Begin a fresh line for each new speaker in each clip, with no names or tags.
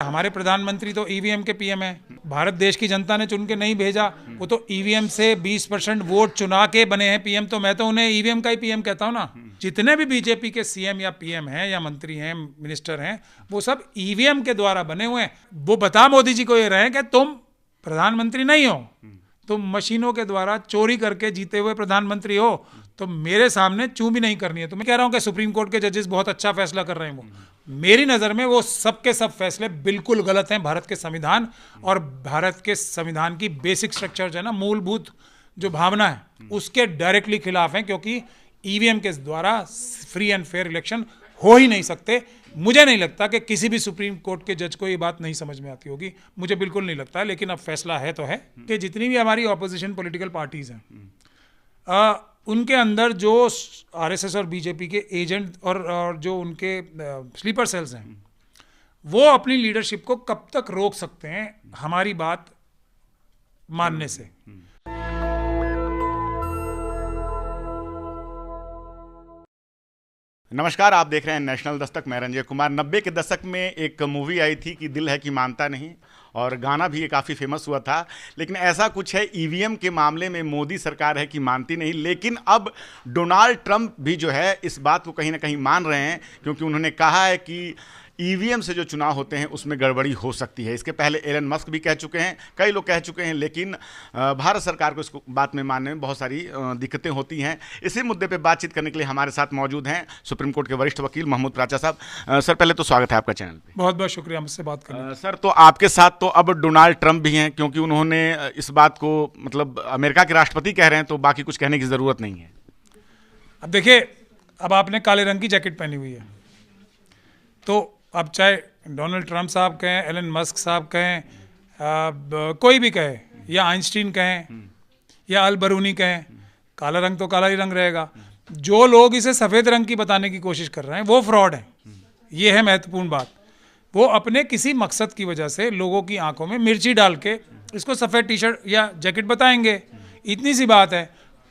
हमारे प्रधानमंत्री तो ईवीएम के पीएम है। भारत देश की जनता ने चुन के नहीं भेजा, वो तो ईवीएम से 20% वोट चुना के बने हैं पीएम। तो मैं तो उन्हें ईवीएम का ही पीएम कहता हूँ ना। जितने भी बीजेपी के सीएम या पीएम हैं या मंत्री हैं, मिनिस्टर हैं, वो सब ईवीएम के द्वारा बने हुए हैं। वो बता मोदी जी को ये रहे कि तुम प्रधानमंत्री नहीं हो, तुम मशीनों के द्वारा चोरी करके जीते हुए प्रधानमंत्री हो, तो मेरे सामने चूं भी नहीं करनी है। तो मैं कह रहा हूं कि सुप्रीम कोर्ट के जजेस बहुत अच्छा फैसला कर रहे हैं। वो मेरी नज़र में वो सब के सब फैसले बिल्कुल गलत हैं। भारत के संविधान और भारत के संविधान की बेसिक स्ट्रक्चर जो है ना, मूलभूत जो भावना है, उसके डायरेक्टली खिलाफ हैं, क्योंकि ईवीएम के द्वारा फ्री एंड फेयर इलेक्शन हो ही नहीं सकते। मुझे नहीं लगता कि किसी भी सुप्रीम कोर्ट के जज को ये बात नहीं समझ में आती होगी, मुझे बिल्कुल नहीं लगता। लेकिन अब फैसला है तो है कि जितनी भी हमारी ऑपोजिशन पॉलिटिकल पार्टीज हैं, उनके अंदर जो आरएसएस और बीजेपी के एजेंट और जो उनके स्लीपर सेल्स हैं, वो अपनी लीडरशिप को कब तक रोक सकते हैं हमारी बात मानने से।
नमस्कार, आप देख रहे हैं नेशनल दस्तक। मैं रंजय कुमार। 90 के दशक में एक मूवी आई थी कि दिल है कि मानता नहीं, और गाना भी ये काफ़ी फेमस हुआ था। लेकिन ऐसा कुछ है ईवीएम के मामले में, मोदी सरकार है कि मानती नहीं। लेकिन अब डोनाल्ड ट्रंप भी जो है इस बात को कहीं ना कहीं मान रहे हैं, क्योंकि उन्होंने कहा है कि ईवीएम से जो चुनाव होते हैं उसमें गड़बड़ी हो सकती है। इसके पहले एलन मस्क भी कह चुके हैं, कई लोग कह चुके हैं, लेकिन भारत सरकार को इस बात में मानने में बहुत सारी दिक्कतें होती हैं। इसी मुद्दे पे बातचीत करने के लिए हमारे साथ मौजूद हैं सुप्रीम कोर्ट के वरिष्ठ वकील महमूद प्राचा साहब। सर, पहले तो स्वागत है आपका चैनल पे।
बहुत बहुत शुक्रिया मुझसे बात करने।
सर, तो आपके साथ तो अब डोनाल्ड ट्रंप भी हैं, क्योंकि उन्होंने इस बात को, मतलब अमेरिका के राष्ट्रपति कह रहे हैं, तो बाकी कुछ कहने की ज़रूरत नहीं है।
अब देखिए, अब आपने काले रंग की जैकेट पहनी हुई है, तो अब चाहे डोनाल्ड ट्रंप साहब कहें, एलन मस्क साहब कहें, कोई भी कहे, या आइंस्टीन कहें या अल बरूनी कहें, काला रंग तो काला ही रंग रहेगा। जो लोग इसे सफ़ेद रंग की बताने की कोशिश कर रहे हैं वो फ्रॉड है। ये है महत्वपूर्ण बात। वो अपने किसी मकसद की वजह से लोगों की आंखों में मिर्ची डाल के इसको सफ़ेद टी शर्ट या जैकेट बताएंगे। इतनी सी बात है।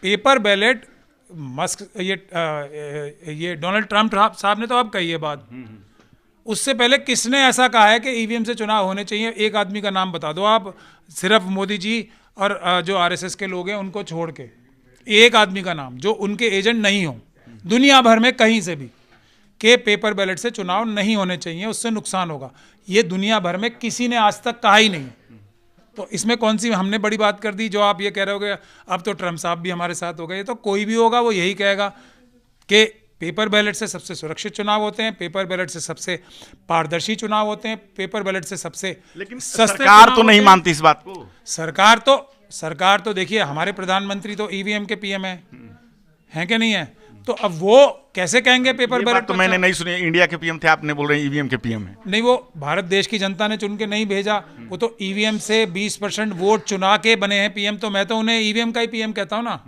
पेपर बैलेट मस्क, ये डोनाल्ड ट्रंप साहब ने तो अब कही है बात। उससे पहले किसने ऐसा कहा है कि ईवीएम से चुनाव होने चाहिए? एक आदमी का नाम बता दो आप, सिर्फ मोदी जी और जो आरएसएस के लोग हैं उनको छोड़ के, एक आदमी का नाम जो उनके एजेंट नहीं हो दुनिया भर में कहीं से भी, कि पेपर बैलेट से चुनाव नहीं होने चाहिए, उससे नुकसान होगा। ये दुनिया भर में किसी ने आज तक कहा ही नहीं। तो इसमें कौन सी हमने बड़ी बात कर दी जो आप ये कह रहे हो अब तो ट्रंप साहब भी हमारे साथ हो गए? तो कोई भी होगा वो यही कहेगा कि पेपर बैलेट से सबसे सुरक्षित चुनाव होते हैं, पेपर बैलेट से सबसे पारदर्शी चुनाव होते हैं, पेपर बैलेट से सबसे
लेकिन सरकार तो नहीं मानती इस बात को।
सरकार तो देखिए, हमारे प्रधानमंत्री तो ईवीएम के पीएम हैं कि नहीं है? तो अब वो कैसे कहेंगे पेपर बैलेट?
तो मैंने नहीं सुनी, इंडिया के पीएम थे, आपने बोल रहे हैं ईवीएम के पीएम है।
नहीं, वो भारत देश की जनता ने चुन के नहीं भेजा, वो तो ईवीएम से 20% वोट चुना के बने हैं पीएम। तो मैं तो उन्हें ईवीएम का ही पीएम कहता हूँ ना।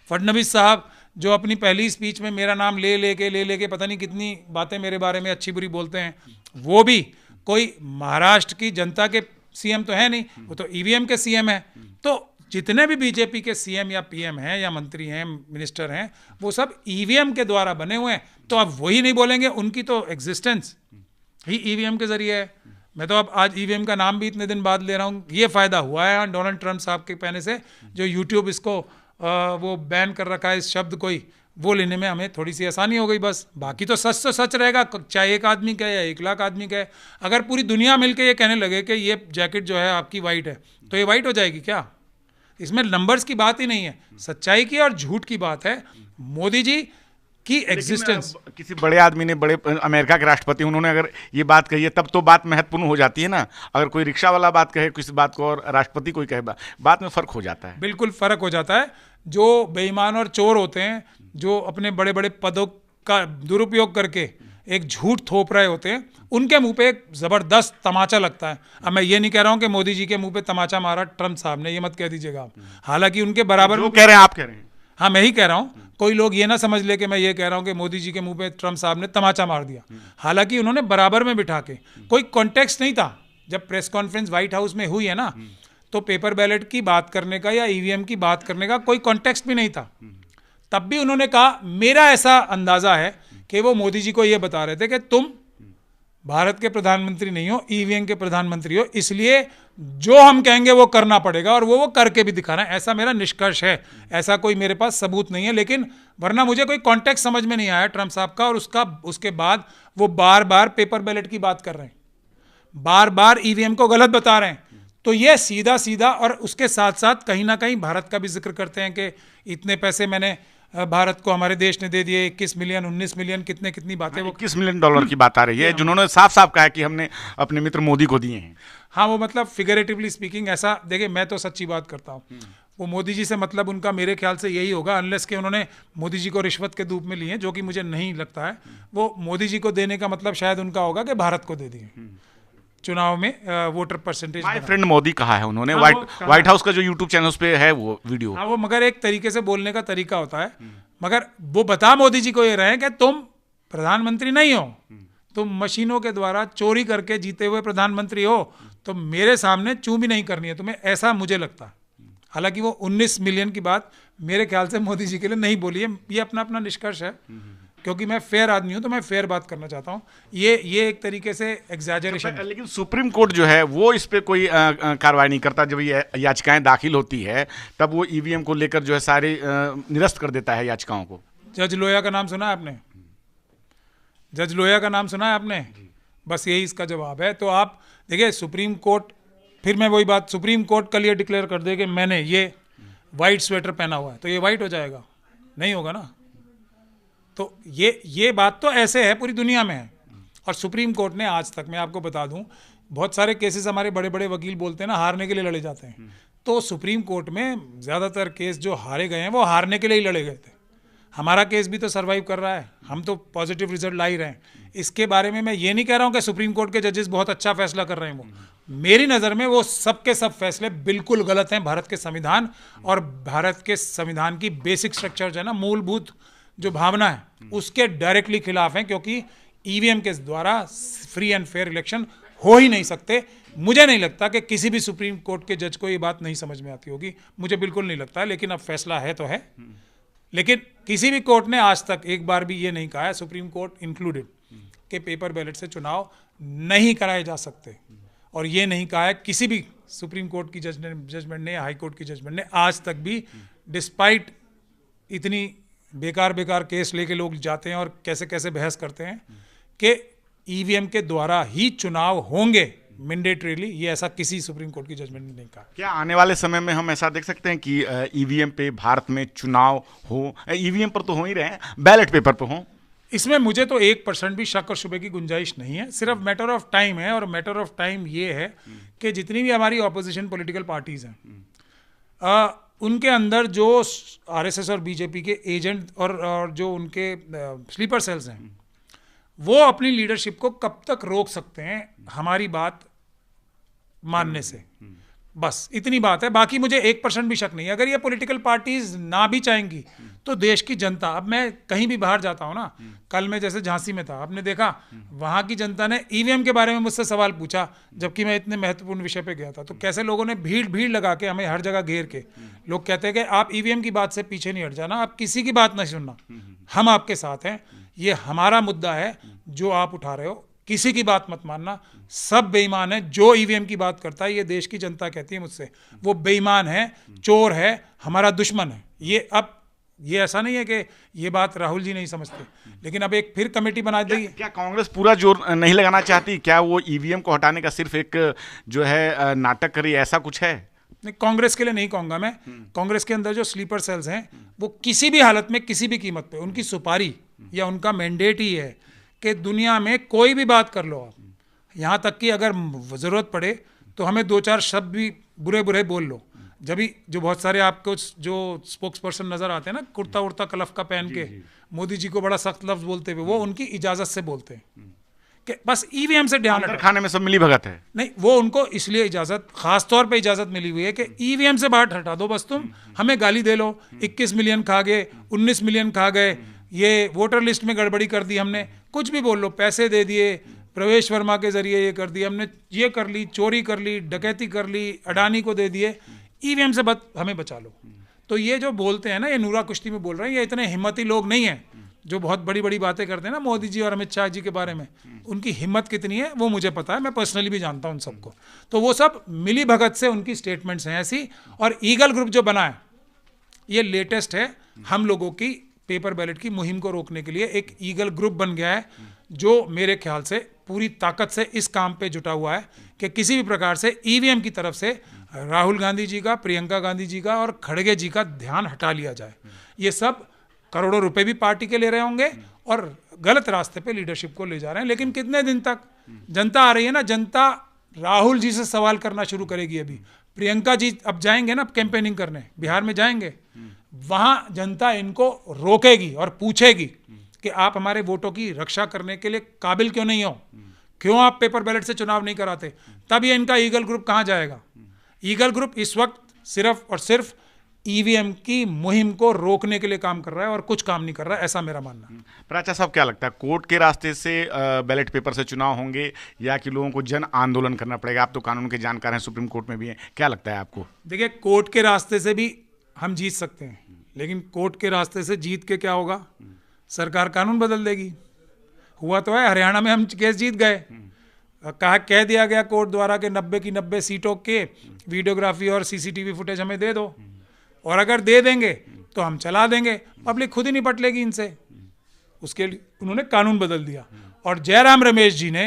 फडणवीस साहब जो अपनी पहली स्पीच में मेरा नाम ले लेके पता नहीं कितनी बातें मेरे बारे में अच्छी बुरी बोलते हैं, वो भी कोई महाराष्ट्र की जनता के सीएम तो है नहीं, वो तो ईवीएम के सीएम है। तो जितने भी बीजेपी के सीएम या पीएम हैं या मंत्री हैं, मिनिस्टर हैं, वो सब ईवीएम के द्वारा बने हुए हैं। तो अब वही नहीं बोलेंगे? उनकी तो एग्जिस्टेंस ही ईवीएम के जरिए है। मैं तो अब आज ईवीएम का नाम भी इतने दिन बाद ले रहा हूँ। ये फ़ायदा हुआ है डोनाल्ड ट्रंप साहब के कहने से, जो यूट्यूब इसको वो बैन कर रखा है इस शब्द को ही, वो लेने में हमें थोड़ी सी आसानी हो गई बस। बाकी तो सच रहेगा, चाहे एक आदमी कहे या 1 लाख आदमी कहे। अगर पूरी दुनिया मिलके ये कहने लगे कि ये जैकेट जो है आपकी वाइट है, तो ये वाइट हो जाएगी क्या? इसमें नंबर्स की बात ही नहीं है, सच्चाई की और झूठ की बात है। मोदी जी की एग्जिस्टेंस,
किसी बड़े आदमी ने, बड़े अमेरिका के राष्ट्रपति, उन्होंने अगर ये बात कही है, तब तो बात महत्वपूर्ण हो जाती है ना। अगर कोई रिक्शा वाला बात कहे किसी बात को और राष्ट्रपति कोई कहे, बात में फ़र्क हो जाता है।
बिल्कुल फ़र्क हो जाता है। जो बेईमान और चोर होते हैं, जो अपने बड़े बड़े पदों का दुरुपयोग करके एक झूठ थोप रहे होते हैं, उनके मुंह पे एक ज़बरदस्त तमाचा लगता है। अब मैं ये नहीं कह रहा हूँ कि मोदी जी के मुंह पे तमाचा मारा ट्रंप साहब ने, ये मत कह दीजिएगा आप। हालांकि उनके बराबर
जो कह रहे हैं आप कह रहे हैं।
हाँ, मैं ही कह रहा हूँ। कोई लोग ये ना समझ ले कि मैं ये कह रहा हूँ कि मोदी जी के मुंह पे ट्रंप साहब ने तमाचा मार दिया। हालांकि उन्होंने बराबर में बिठा के, कोई कॉन्टेक्स्ट नहीं था। जब प्रेस कॉन्फ्रेंस व्हाइट हाउस में हुई है ना, तो पेपर बैलेट की बात करने का या ईवीएम की बात करने का कोई कॉन्टेक्स्ट भी नहीं था। तब भी उन्होंने कहा, मेरा ऐसा अंदाजा है कि वो मोदी जी को ये बता रहे थे कि तुम भारत के प्रधानमंत्री नहीं हो, ईवीएम के प्रधानमंत्री हो। इसलिए जो हम कहेंगे वो करना पड़ेगा और वो करके भी दिखाना है, ऐसा मेरा निष्कर्ष है। ऐसा कोई मेरे पास सबूत नहीं है, लेकिन वरना मुझे कोई कॉन्टेक्स्ट समझ में नहीं आया ट्रम्प साहब का। और उसके बाद वो बार बार पेपर बैलेट की बात कर रहे हैं, बार बार ईवीएम को गलत बता रहे हैं। तो ये सीधा सीधा, और उसके साथ साथ कहीं ना कहीं भारत का भी जिक्र करते हैं कि इतने पैसे मैंने भारत को, हमारे देश ने दे दिए, 21 मिलियन 19 मिलियन कितनी बातें, वो
$21 मिलियन की बात आ रही है, जिन्होंने साफ साफ कहा है कि हमने अपने मित्र मोदी को दिए हैं।
हाँ, वो मतलब फिगरेटिवली स्पीकिंग ऐसा, देखिए मैं तो सच्ची बात करता हूँ, वो मोदी जी से मतलब उनका मेरे ख्याल से यही होगा, अनलेस कि उन्होंने मोदी जी को रिश्वत के रूप में लिए, जो कि मुझे नहीं लगता है। वो मोदी जी को देने का मतलब शायद उनका होगा कि भारत को दे दिए चुनाव में voter percentage.
My friend Modi कहा है उन्होंने,
हाँ,
व्हाइट हाउस का जो यूट्यूब चैनल उस पे है वो वीडियो।
हाँ, वो मगर एक तरीके से बोलने का तरीका होता है। मगर वो बता मोदी जी को ये रहे कि तुम प्रधानमंत्री नहीं हो, तुम मशीनों के द्वारा चोरी करके जीते हुए प्रधानमंत्री हो, तो मेरे सामने चू भी नहीं करनी है तुम्हें, ऐसा मुझे लगता है। हालांकि वो 19 मिलियन की बात मेरे ख्याल से मोदी जी के लिए नहीं बोली है, ये अपना अपना निष्कर्ष है, क्योंकि मैं फेयर आदमी हूं तो मैं फेयर बात करना चाहता हूं। ये एक तरीके से एग्जैजरेशन है।
लेकिन सुप्रीम कोर्ट जो है वो इस पे कोई कार्रवाई नहीं करता। जब ये याचिकाएं दाखिल होती है तब वो ईवीएम को लेकर जो है सारे निरस्त कर देता है याचिकाओं को।
जज लोया का नाम सुना है आपने? जज लोया का नाम सुना है आपने? बस यही इसका जवाब है। तो आप देखिए, सुप्रीम कोर्ट, फिर मैं वही बात, सुप्रीम कोर्ट कल ये डिक्लेयर कर दे कि मैंने ये वाइट स्वेटर पहना हुआ है, तो ये वाइट हो जाएगा? नहीं होगा ना। तो ये बात तो ऐसे है, पूरी दुनिया में है। और सुप्रीम कोर्ट ने आज तक, मैं आपको बता दूं, बहुत सारे केसेस हमारे बड़े बड़े वकील बोलते हैं ना, हारने के लिए लड़े जाते हैं। तो सुप्रीम कोर्ट में ज़्यादातर केस जो हारे गए हैं वो हारने के लिए ही लड़े गए थे। हमारा केस भी तो सर्वाइव कर रहा है, हम तो पॉजिटिव रिजल्ट ला ही रहे हैं। इसके बारे में मैं ये नहीं कह रहा हूँ कि सुप्रीम कोर्ट के जजेस बहुत अच्छा फैसला कर रहे हैं। वो मेरी नज़र में वो सब के सब फैसले बिल्कुल गलत हैं। भारत के संविधान और भारत के संविधान की बेसिक स्ट्रक्चर जो है ना, मूलभूत जो भावना है, उसके डायरेक्टली खिलाफ हैं, क्योंकि ईवीएम के द्वारा फ्री एंड फेयर इलेक्शन हो ही नहीं सकते। मुझे नहीं लगता कि किसी भी सुप्रीम कोर्ट के जज को ये बात नहीं समझ में आती होगी, मुझे बिल्कुल नहीं लगता है। लेकिन अब फैसला है तो है। लेकिन किसी भी कोर्ट ने आज तक एक बार भी ये नहीं कहा है, सुप्रीम कोर्ट इंक्लूडेड, कि पेपर बैलेट से चुनाव नहीं कराए जा सकते। और ये नहीं कहा है किसी भी सुप्रीम कोर्ट की जजमेंट ने, हाई कोर्ट की जजमेंट ने आज तक भी, डिस्पाइट इतनी बेकार केस लेके लोग जाते हैं और कैसे कैसे बहस करते हैं कि ईवीएम के द्वारा ही चुनाव होंगे मैंडेटरीली, ये ऐसा किसी सुप्रीम कोर्ट की जजमेंट ने नहीं कहा।
क्या आने वाले समय में हम ऐसा देख सकते हैं कि ईवीएम पे भारत में चुनाव हो? ईवीएम पर तो हो ही रहे हैं, बैलेट पेपर पे हो?
इसमें मुझे तो 1% भी शक और शुबे की गुंजाइश नहीं है। सिर्फ मैटर ऑफ टाइम है। और मैटर ऑफ टाइम ये है कि जितनी भी हमारी ऑपोजिशन पॉलिटिकल पार्टीज हैं, उनके अंदर जो आरएसएस और बीजेपी के एजेंट और जो उनके स्लीपर सेल्स हैं, वो अपनी लीडरशिप को कब तक रोक सकते हैं हमारी बात मानने से। बस इतनी बात है। बाकी मुझे 1% भी शक नहीं है। अगर ये पॉलिटिकल पार्टीज ना भी चाहेंगी तो देश की जनता, अब मैं कहीं भी बाहर जाता हूँ ना, कल मैं जैसे झांसी में था, आपने देखा वहाँ की जनता ने ईवीएम के बारे में मुझसे सवाल पूछा, जबकि मैं इतने महत्वपूर्ण विषय पे गया था। तो कैसे लोगों ने भीड़ लगा के हमें हर जगह घेर के, लोग कहते हैं कि आप ईवीएम की बात से पीछे नहीं हट जाना, आप किसी की बात नहीं सुनना, हम आपके साथ हैं, ये हमारा मुद्दा है जो आप उठा रहे हो, किसी की बात मत मानना, सब बेईमान है। जो ईवीएम की बात करता है, ये देश की जनता कहती है मुझसे, वो बेईमान है, चोर है, हमारा दुश्मन है। ये ऐसा नहीं है कि ये बात राहुल जी नहीं समझते, लेकिन अब एक फिर कमेटी बना दी।
क्या कांग्रेस पूरा जोर नहीं लगाना चाहती? क्या वो ईवीएम को हटाने का सिर्फ एक जो है नाटक करी, ऐसा कुछ है?
नहीं, कांग्रेस के लिए नहीं कहूँगा मैं। कांग्रेस के अंदर जो स्लीपर सेल्स हैं, वो किसी भी हालत में, किसी भी कीमत पे, उनकी सुपारी या उनका मैंडेट ही है कि दुनिया में कोई भी बात कर लो आप, यहाँ तक कि अगर ज़रूरत पड़े तो हमें 2-4 शब्द भी बुरे बोल लो। जब भी जो बहुत सारे आपको जो स्पोक्स पर्सन नज़र आते हैं ना, कुर्ता उड़ता कलफ का पहन के, मोदी जी को बड़ा सख्त लफ्ज़ बोलते हुए, वो उनकी इजाज़त से बोलते हैं कि बस ईवीएम से ध्यान
अंदर खाने में सब मिली भगत है।
नहीं, वो उनको इसलिए इजाज़त, खास तौर पे इजाज़त मिली हुई है कि ईवीएम से बाहर हटा दो, बस तुम हमें गाली दे लो, 21 मिलियन खा गए, 19 मिलियन खा गए, ये वोटर लिस्ट में गड़बड़ी कर दी हमने, कुछ भी बोल लो, पैसे दे दिए, प्रवेश वर्मा के जरिए ये कर दिया हमने, ये कर ली, चोरी कर ली, डकैती कर ली, अडानी को दे दिए, ईवीएम से हमें बचा लो। तो ये जो बोलते हैं ना, ये नूरा कुश्ती में बोल रहे हैं, ये इतने हिम्मती लोग नहीं हैं। जो बहुत बड़ी बड़ी बातें करते हैं ना मोदी जी और अमित शाह जी के बारे में, उनकी हिम्मत कितनी है वो मुझे पता है, मैं पर्सनली भी जानता हूं उन सबको। तो वो सब मिली भगत से उनकी स्टेटमेंट्स हैं ऐसी। और ईगल ग्रुप जो बना है ये लेटेस्ट है, हम लोगों की पेपर बैलेट की मुहिम को रोकने के लिए एक ईगल ग्रुप बन गया है, जो मेरे ख्याल से पूरी ताकत से इस काम पे जुटा हुआ है कि किसी भी प्रकार से ईवीएम की तरफ से राहुल गांधी जी का, प्रियंका गांधी जी का और खड़गे जी का ध्यान हटा लिया जाए। ये सब करोड़ों रुपए भी पार्टी के ले रहे होंगे और गलत रास्ते पे लीडरशिप को ले जा रहे हैं। लेकिन कितने दिन तक? जनता आ रही है ना, जनता राहुल जी से सवाल करना शुरू करेगी। अभी प्रियंका जी अब जाएंगे ना कैंपेनिंग करने, बिहार में जाएंगे, वहां जनता इनको रोकेगी और पूछेगी कि आप हमारे वोटों की रक्षा करने के लिए काबिल क्यों नहीं हो, क्यों आप पेपर बैलेट से चुनाव नहीं कराते। तब ये इनका ईगल ग्रुप कहां जाएगा? ईगल ग्रुप इस वक्त सिर्फ और सिर्फ ईवीएम की मुहिम को रोकने के लिए काम कर रहा है और कुछ काम नहीं कर रहा है, ऐसा मेरा मानना है।
प्राचा साहब, क्या लगता है कोर्ट के रास्ते से बैलेट पेपर से चुनाव होंगे या कि लोगों को जन आंदोलन करना पड़ेगा? आप तो कानून के जानकार हैं, सुप्रीम कोर्ट में भी हैं, क्या लगता है आपको?
देखिए, कोर्ट के रास्ते से भी हम जीत सकते हैं, लेकिन कोर्ट के रास्ते से जीत के क्या होगा? सरकार कानून बदल देगी। हुआ तो है, हरियाणा में हम केस जीत गए, कह दिया गया कोर्ट द्वारा कि 90 की 90 सीटों के वीडियोग्राफी और सीसीटीवी फुटेज हमें दे दो, और अगर दे देंगे तो हम चला देंगे, पब्लिक खुद ही निपट लेगी इनसे। उसके लिए उन्होंने कानून बदल दिया। और जयराम रमेश जी ने,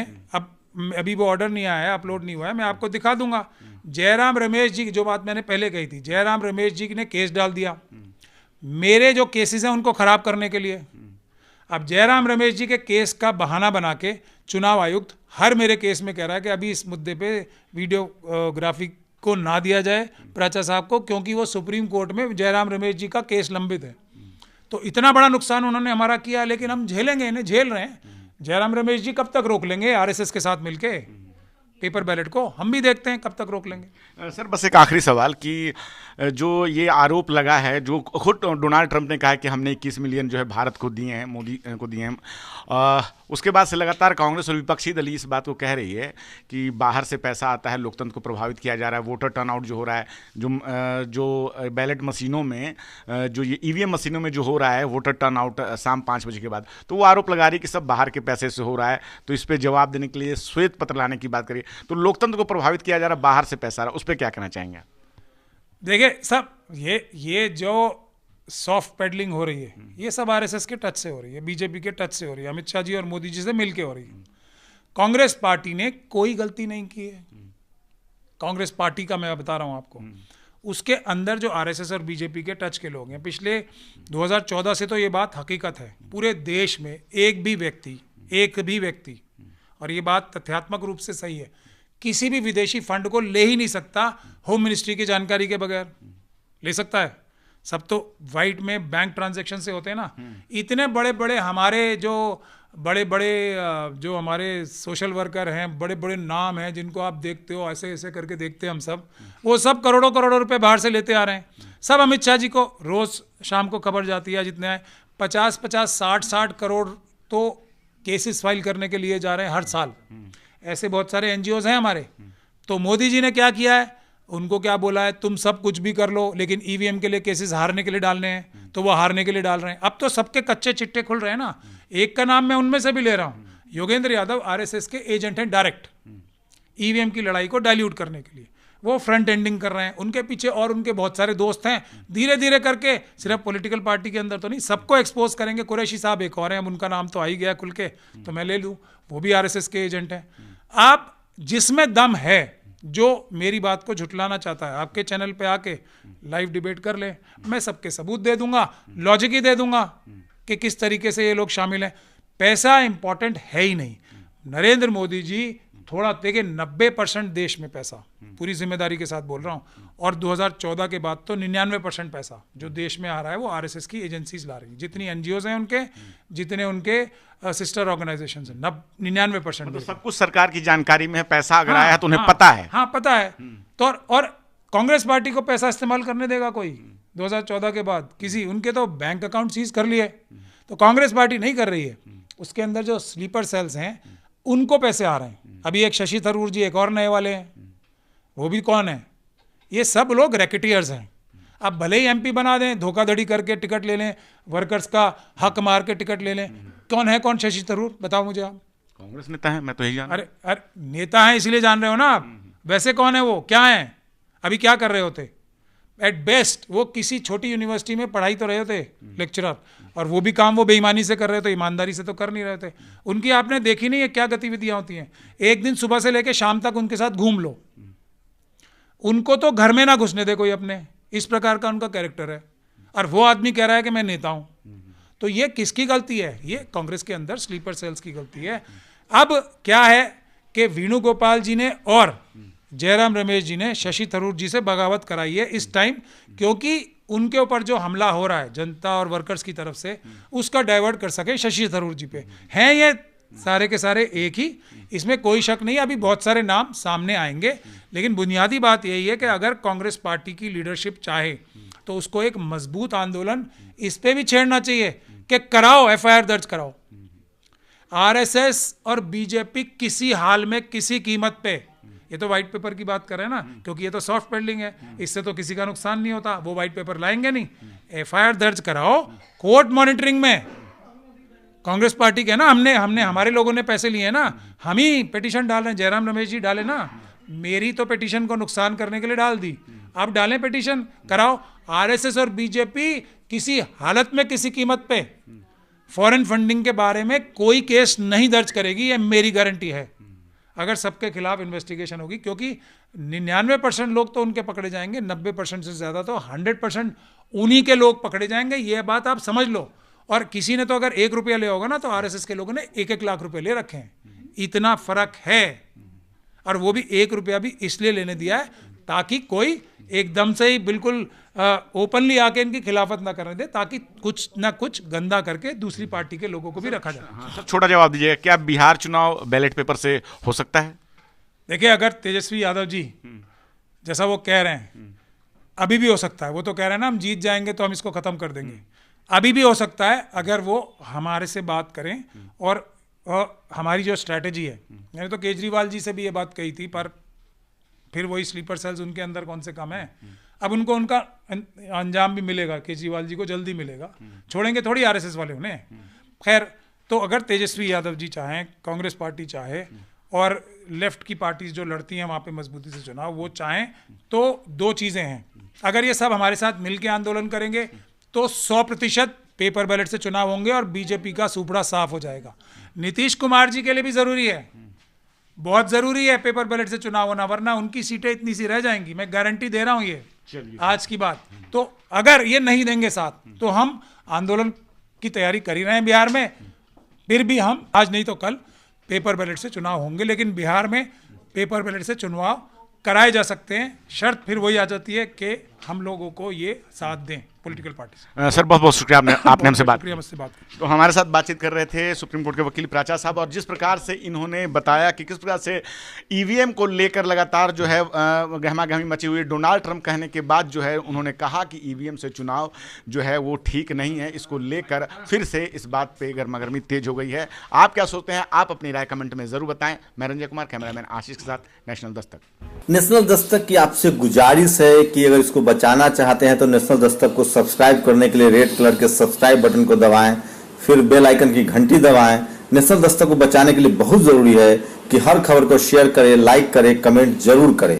अभी वो ऑर्डर नहीं आया है, अपलोड नहीं हुआ है, मैं आपको दिखा दूंगा। जयराम रमेश जी की जो बात मैंने पहले कही थी, जयराम रमेश जी ने केस डाल दिया मेरे जो केसेस हैं उनको खराब करने के लिए। अब जयराम रमेश जी के केस का बहाना बना के चुनाव आयुक्त हर मेरे केस में कह रहा है कि अभी इस मुद्दे पे वीडियोग्राफी को ना दिया जाए प्राचा साहब को, क्योंकि वो सुप्रीम कोर्ट में जयराम रमेश जी का केस लंबित है। तो इतना बड़ा नुकसान उन्होंने हमारा किया, लेकिन हम झेलेंगे, इन्हें झेल रहे हैं। जयराम रमेश जी कब तक रोक लेंगे आरएसएस के साथ मिलके पेपर बैलेट को? हम भी देखते हैं कब तक रोक लेंगे।
सर, बस एक आखिरी सवाल कि जो ये आरोप लगा है, जो खुद डोनाल्ड ट्रंप ने कहा है कि हमने 21 मिलियन जो है भारत को दिए हैं, मोदी को दिए हैं, उसके बाद से लगातार कांग्रेस और विपक्षी दल इस बात को कह रही है कि बाहर से पैसा आता है, लोकतंत्र को प्रभावित किया जा रहा है, वोटर टर्नआउट जो हो रहा है, जो बैलेट मशीनों में, जो ये ईवीएम मशीनों में जो हो रहा है वोटर टर्नआउट शाम 5 बजे के बाद, तो वो आरोप लगा रही है कि सब बाहर के पैसे से हो रहा है। तो इस पर जवाब देने के लिए श्वेत पत्र लाने की बात करिए, तो लोकतंत्र को प्रभावित किया जा रहा है, बाहर से पैसा आ रहा है, उस पर क्या कहना चाहेंगे?
देखिए सब ये जो सॉफ्ट पेडलिंग हो रही है, ये सब आरएसएस के टच से हो रही है, बीजेपी के टच से हो रही है, अमित शाह जी और मोदी जी से मिलके हो रही है। कांग्रेस पार्टी ने कोई गलती नहीं की है। कांग्रेस पार्टी का मैं बता रहा हूं आपको, उसके अंदर जो आरएसएस और बीजेपी के टच के लोग हैं, पिछले 2014 से तो ये बात हकीकत है, पूरे देश में एक भी व्यक्ति, और ये बात तथ्यात्मक रूप से सही है, किसी भी विदेशी फंड को ले ही नहीं सकता होम मिनिस्ट्री की जानकारी के बगैर। ले सकता है? सब तो वाइट में बैंक ट्रांजैक्शन से होते हैं ना। इतने बड़े बड़े हमारे जो हमारे सोशल वर्कर हैं, बड़े बड़े नाम हैं जिनको आप देखते हो, ऐसे ऐसे करके देखते हैं हम सब, वो सब करोड़ों करोड़ों रुपए बाहर से लेते आ रहे हैं। सब अमित शाह जी को रोज शाम को खबर जाती है, जितने 50-50, 60-60 करोड़ तो केसेस फाइल करने के लिए जा रहे हैं हर साल। ऐसे बहुत सारे एनजीओज हैं हमारे। तो मोदी जी ने क्या किया है, उनको क्या बोला है, तुम सब कुछ भी कर लो, लेकिन ईवीएम के लिए केसेस हारने के लिए डालने हैं, तो वो हारने के लिए डाल रहे हैं। अब तो सबके कच्चे चिट्टे खुल रहे हैं ना। एक का नाम मैं उनमें से भी ले रहा हूं, योगेंद्र यादव आरएसएस के एजेंट हैं डायरेक्ट, ईवीएम की लड़ाई को डाइल्यूट करने के लिए वो फ्रंट एंडिंग कर रहे हैं। उनके पीछे और उनके बहुत सारे दोस्त हैं, धीरे धीरे करके सिर्फ पॉलिटिकल पार्टी के अंदर तो नहीं, सबको एक्सपोज करेंगे। कुरैशी साहब एक और हैं, अब उनका नाम तो आ ही गया खुल के, तो मैं ले लूँ, वो भी आरएसएस के एजेंट हैं। आप जिसमें दम है, जो मेरी बात को झुटलाना चाहता है, आपके चैनल पे आके लाइव डिबेट कर ले, मैं सबके सबूत दे दूंगा, लॉजिक ही दे दूंगा कि किस तरीके से ये लोग शामिल हैं। पैसा इंपॉर्टेंट है ही नहीं। नरेंद्र मोदी जी थोड़ा देखिए, 90% देश में पैसा, पूरी जिम्मेदारी के साथ बोल रहा हूं, और 2014 के बाद तो 99% पैसा जो देश में आ रहा है वो आरएसएस की एजेंसीज ला रही है। जितनी एनजीओज हैं उनके, जितने उनके सिस्टर ऑर्गेनाइजेशंस हैं, 99%।
तो सब कुछ सरकार की जानकारी में है, पैसा अगर आया है तो उन्हें पता है।
हाँ, पता है। तो और कांग्रेस पार्टी को पैसा इस्तेमाल करने देगा कोई 2014 के बाद? किसी, उनके तो बैंक अकाउंट सीज कर लिए, तो कांग्रेस पार्टी नहीं कर रही है। उसके अंदर जो स्लीपर सेल्स हैं उनको पैसे आ रहे हैं। अभी एक शशि थरूर जी एक और नए वाले हैं, वो भी कौन है? ये सब लोग रैकेटियर्स हैं। आप भले ही एमपी बना दें, धोखाधड़ी करके टिकट ले लें, वर्कर्स का हक मार के टिकट ले लें। कौन शशि थरूर, बताओ मुझे आप।
कांग्रेस नेता है, मैं तो यही जान।
अरे नेता है इसलिए जान रहे हो ना आप, वैसे कौन है वो, क्या है, अभी क्या कर रहे होते? एट बेस्ट वो किसी छोटी यूनिवर्सिटी में पढ़ाई तो रहे होते लेक्चरर, और वो भी काम वो बेईमानी से कर रहे थे, ईमानदारी से तो कर नहीं रहे थे। उनकी आपने देखी नहीं है क्या गतिविधियां होती हैं। एक दिन सुबह से लेकर शाम तक उनके साथ घूम लो, उनको तो घर में ना घुसने दे कोई अपने, इस प्रकार का उनका कैरेक्टर है। और वो आदमी कह रहा है कि मैं नेता हूं, तो ये किसकी गलती है? ये कांग्रेस के अंदर स्लीपर सेल्स की गलती है। अब क्या है कि वेणुगोपाल जी ने और जयराम रमेश जी ने शशि थरूर जी से बगावत कराई है इस टाइम, क्योंकि उनके ऊपर जो हमला हो रहा है जनता और वर्कर्स की तरफ से, उसका डाइवर्ट कर सके शशि थरूर जी पे। हैं ये सारे के सारे एक ही, इसमें कोई शक नहीं। अभी बहुत सारे नाम सामने आएंगे, लेकिन बुनियादी बात यही है कि अगर कांग्रेस पार्टी की लीडरशिप चाहे तो उसको एक मजबूत आंदोलन इस पे भी छेड़ना चाहिए कि कराओ, एफआईआर दर्ज कराओ। आरएसएस और बीजेपी किसी हाल में किसी कीमत पे, ये तो व्हाइट पेपर की बात कर रहे हैं ना, क्योंकि ये तो सॉफ्ट पेडलिंग है, इससे तो किसी का नुकसान नहीं होता, वो व्हाइट पेपर लाएंगे नहीं। एफआईआर दर्ज कराओ, कोर्ट मॉनिटरिंग में। कांग्रेस पार्टी के ना, हमने हमारे लोगों ने पैसे लिए ना, हम ही पिटीशन डाल रहे हैं, जयराम रमेश जी डाले ना, मेरी तो पिटीशन को नुकसान करने के लिए डाल दी, अब डालें पिटीशन, कराओ। आरएसएस और बीजेपी किसी हालत में किसी कीमत पे फॉरेन फंडिंग के बारे में कोई केस नहीं दर्ज करेगी, ये मेरी गारंटी है। अगर सबके खिलाफ इन्वेस्टिगेशन होगी, क्योंकि 99% लोग तो उनके पकड़े जाएंगे, 90% से ज़्यादा तो 100% उन्हीं के लोग पकड़े जाएंगे, ये बात आप समझ लो। और किसी ने तो अगर 1 रुपया लिया होगा ना, तो आरएसएस के लोगों ने 1-1 लाख रुपए ले रखे हैं, इतना फर्क है। और वो भी 1 रुपया भी इसलिए लेने दिया है ताकि कोई एकदम से ही बिल्कुल ओपनली आके इनकी खिलाफत ना करने दे, ताकि कुछ ना कुछ गंदा करके दूसरी पार्टी के लोगों को भी रखा जाए।
हाँ, सर छोटा जवाब दीजिएगा, क्या बिहार चुनाव बैलेट पेपर से हो सकता है?
देखिए, अगर तेजस्वी यादव जी जैसा वो कह रहे हैं, अभी भी हो सकता है। वो तो कह रहे हैं ना, हम जीत जाएंगे तो हम इसको खत्म कर देंगे, अभी भी हो सकता है अगर वो हमारे से बात करें। और हमारी जो स्ट्रैटेजी है, मैंने तो केजरीवाल जी से भी ये बात कही थी, पर फिर वही स्लीपर सेल्स उनके अंदर कौन से कम है। अब उनको उनका अंजाम भी मिलेगा, केजरीवाल जी को जल्दी मिलेगा, छोड़ेंगे थोड़ी आरएसएस वाले उन्हें। खैर, तो अगर तेजस्वी यादव जी चाहें, कांग्रेस पार्टी चाहे, और लेफ्ट की पार्टीज जो लड़ती हैं वहाँ पे मजबूती से चुनाव, वो चाहें, तो 2 चीज़ें हैं। अगर ये सब हमारे साथ मिल के आंदोलन करेंगे तो 100% पेपर बैलेट से चुनाव होंगे और बीजेपी का सुपड़ा साफ हो जाएगा। नीतीश कुमार जी के लिए भी ज़रूरी है, बहुत ज़रूरी है पेपर बैलेट से चुनाव होना, वरना उनकी सीटें इतनी सी रह जाएंगी, मैं गारंटी दे रहा हूँ ये आज की बात। तो अगर ये नहीं देंगे साथ, तो हम आंदोलन की तैयारी कर ही रहे हैं बिहार में। फिर भी हम आज नहीं तो कल पेपर बैलेट से चुनाव होंगे, लेकिन बिहार में पेपर बैलेट से चुनाव कराए जा सकते हैं। शर्त फिर वही आ जाती है कि हम लोगों को ये साथ दें पॉलिटिकल पार्टी।
सर बहुत बहुत शुक्रिया, आपने हमसे बात
की।
तो हमारे साथ बातचीत कर रहे थे सुप्रीम कोर्ट के वकील प्राचा साहब, और जिस प्रकार से इन्होंने बताया कि किस प्रकार से ईवीएम को लेकर लगातार जो है गहमा गहमी मची हुई। डोनाल्ड ट्रंप कहने के बाद जो है उन्होंने कहा कि ईवीएम से चुनाव जो है वो ठीक नहीं है, इसको लेकर फिर से इस बात पे गर्मागर्मी तेज हो गई है। आप क्या सोचते हैं? आप अपनी राय कमेंट में जरूर बताएं। मैं रंजय कुमार, कैमरामैन आशीष के साथ, नेशनल दस्तक।
नेशनल दस्तक की आपसे गुजारिश है कि अगर इसको बचाना चाहते हैं तो नेशनल दस्तक को सब्सक्राइब करने के लिए रेड कलर के सब्सक्राइब बटन को दबाएं, फिर बेल आइकन की घंटी दबाएं। नेशनल दस्तक को बचाने के लिए बहुत जरूरी है कि हर खबर को शेयर करें, लाइक करें, कमेंट जरूर करें।